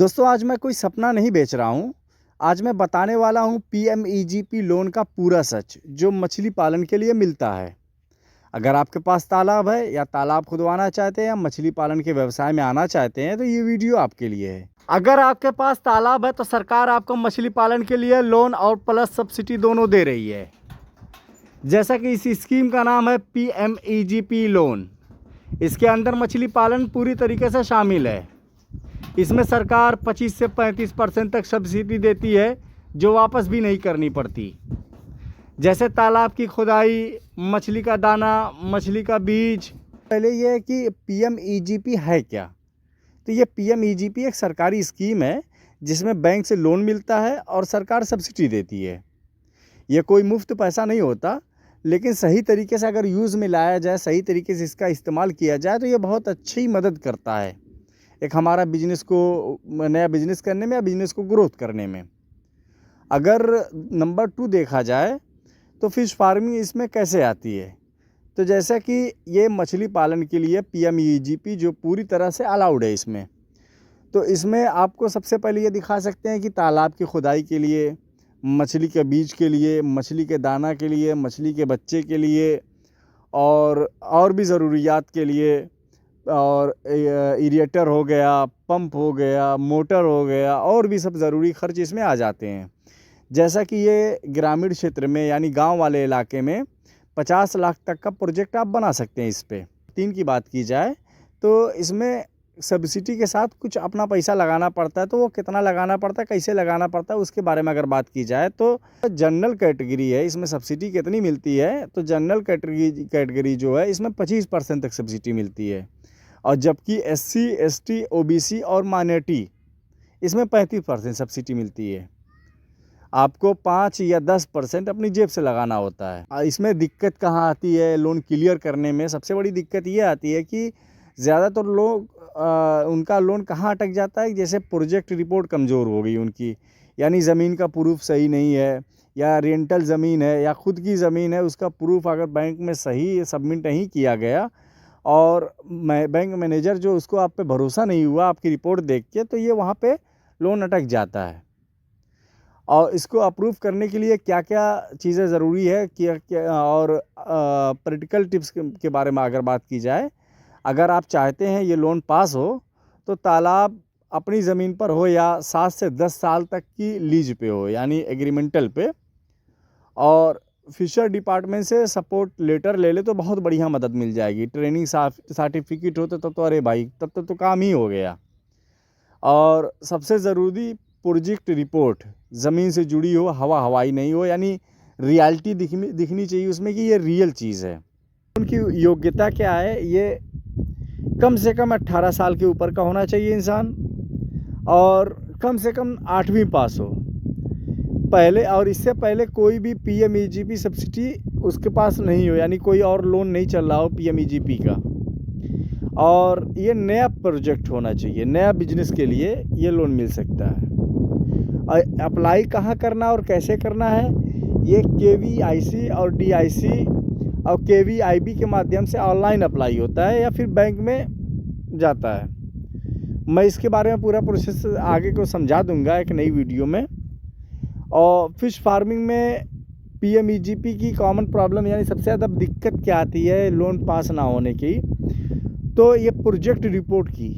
दोस्तों आज मैं कोई सपना नहीं बेच रहा हूँ। आज मैं बताने वाला हूँ पीएमईजीपी लोन का पूरा सच जो मछली पालन के लिए मिलता है। अगर आपके पास तालाब है या तालाब खुदवाना चाहते हैं या मछली पालन के व्यवसाय में आना चाहते हैं तो ये वीडियो आपके लिए है। अगर आपके पास तालाब है तो सरकार आपको मछली पालन के लिए लोन और प्लस सब्सिडी दोनों दे रही है। जैसा कि इस स्कीम का नाम है पीएमईजीपी लोन। इसके अंदर मछली पालन पूरी तरीके से शामिल है। इसमें सरकार 25 से 35% तक सब्सिडी देती है जो वापस भी नहीं करनी पड़ती। जैसे तालाब की खुदाई, मछली का दाना, मछली का बीज। पहले ये है कि पीएमईजीपी है क्या। तो ये पीएमईजीपी एक सरकारी स्कीम है जिसमें बैंक से लोन मिलता है और सरकार सब्सिडी देती है। ये कोई मुफ्त पैसा नहीं होता, लेकिन सही तरीके से अगर यूज़ में लाया जाए, सही तरीके से इसका इस्तेमाल किया जाए तो ये बहुत अच्छी मदद करता है एक हमारा बिजनेस को नया बिजनेस करने में या बिजनेस को ग्रोथ करने में। अगर नंबर 2 देखा जाए तो फ़िश फार्मिंग इसमें कैसे आती है। तो जैसा कि ये मछली पालन के लिए पीएमईजीपी जो पूरी तरह से अलाउड है इसमें, तो इसमें आपको सबसे पहले ये दिखा सकते हैं कि तालाब की खुदाई के लिए, मछली के बीज के लिए, मछली के दाना के लिए, मछली के बच्चे के लिए और भी ज़रूरियात के लिए, और एरिएटर हो गया, पंप हो गया, मोटर हो गया, और भी सब ज़रूरी खर्च इसमें आ जाते हैं। जैसा कि ये ग्रामीण क्षेत्र में यानी गांव वाले इलाके में 50 लाख तक का प्रोजेक्ट आप बना सकते हैं इस पे। 3 की बात की जाए तो इसमें सब्सिडी के साथ कुछ अपना पैसा लगाना पड़ता है। तो वो कितना लगाना पड़ता है, कैसे लगाना पड़ता है, उसके बारे में अगर बात की जाए तो जनरल कैटेगरी है, इसमें सब्सिडी कितनी मिलती है। तो जनरल कैटेगरी जो है इसमें 25% तक सब्सिडी मिलती है, और जबकि एससी, एसटी, ओबीसी और माइनॉरिटी इसमें 35% सब्सिडी मिलती है। आपको 5 या 10% अपनी जेब से लगाना होता है। इसमें दिक्कत कहाँ आती है लोन क्लियर करने में? सबसे बड़ी दिक्कत ये आती है कि ज़्यादातर लोग उनका लोन कहाँ अटक जाता है। जैसे प्रोजेक्ट रिपोर्ट कमज़ोर हो गई उनकी, यानी ज़मीन का प्रूफ सही नहीं है, या रेंटल ज़मीन है या खुद की ज़मीन है, उसका प्रूफ अगर बैंक में सही सबमिट नहीं किया गया और बैंक मैनेजर जो उसको आप पे भरोसा नहीं हुआ आपकी रिपोर्ट देख के, तो ये वहाँ पे लोन अटक जाता है। और इसको अप्रूव करने के लिए क्या क्या चीज़ें ज़रूरी है क्या और प्रैक्टिकल टिप्स के बारे में अगर बात की जाए, अगर आप चाहते हैं ये लोन पास हो तो तालाब अपनी ज़मीन पर हो या 7 से 10 साल तक की लीज पे हो, यानी एग्रीमेंटल पे, और फिशर डिपार्टमेंट से सपोर्ट लेटर ले ले तो बहुत बढ़िया मदद मिल जाएगी। ट्रेनिंग सर्टिफिकेट हो तो अरे भाई तब तो काम ही हो गया। और सबसे ज़रूरी प्रोजेक्ट रिपोर्ट ज़मीन से जुड़ी हो, हवाई नहीं हो, यानी रियलिटी दिखनी चाहिए उसमें कि ये रियल चीज़ है। उनकी योग्यता क्या है, ये कम से कम 18 साल के ऊपर का होना चाहिए इंसान, और कम से कम 8वीं पास हो पहले, और इससे पहले कोई भी पीएमईजीपी सब्सिडी उसके पास नहीं हो, यानी कोई और लोन नहीं चल रहा हो पीएमईजीपी का, और ये नया प्रोजेक्ट होना चाहिए। नया बिजनेस के लिए ये लोन मिल सकता है। और अप्लाई कहाँ करना और कैसे करना है, ये केवीआईसी और डीआईसी और केवीआईबी के माध्यम से ऑनलाइन अप्लाई होता है या फिर बैंक में जाता है। मैं इसके बारे में पूरा प्रोसेस आगे को समझा दूंगा एक नई वीडियो में। और फिश फार्मिंग में पीएमईजीपी की कॉमन प्रॉब्लम यानी सबसे ज़्यादा दिक्कत क्या आती है लोन पास ना होने की, तो ये प्रोजेक्ट रिपोर्ट की